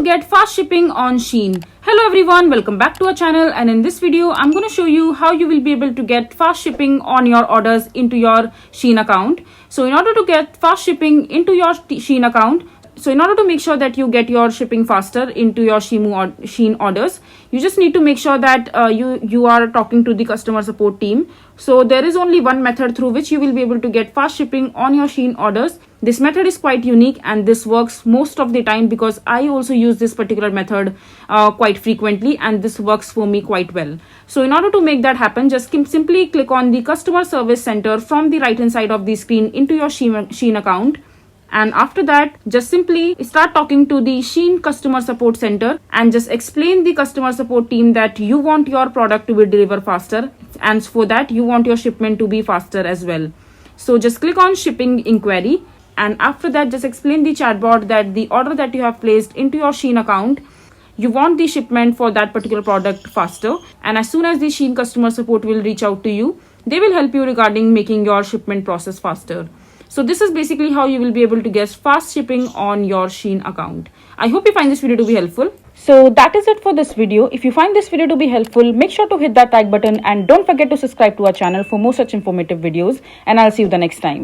get fast shipping on Shein. Hello everyone, welcome back to our channel, and in this video I'm going to show you how you will be able to get fast shipping on your orders into your Shein account. So in order to get fast shipping into your Shein account, so in order to make sure that you get your shipping faster into your Shein orders, you just need to make sure that you are talking to the customer support team. So there is only one method through which you will be able to get fast shipping on your Shein orders. This method is quite unique and this works most of the time because I also use this particular method quite frequently, and this works for me quite well. So in order to make that happen, just simply click on the customer service center from the right hand side of the screen into your Shein account. And after that, just simply start talking to the Shein customer support center and just explain the customer support team that you want your product to be delivered faster, and for that you want your shipment to be faster as well. So just click on shipping inquiry, and after that just explain the chatbot that the order that you have placed into your Shein account, you want the shipment for that particular product faster, and as soon as the Shein customer support will reach out to you, they will help you regarding making your shipment process faster. So this is basically how you will be able to get fast shipping on your Shein account. I hope you find this video to be helpful. So that is it for this video. If you find this video to be helpful, make sure to hit that like button and don't forget to subscribe to our channel for more such informative videos, and I'll see you the next time.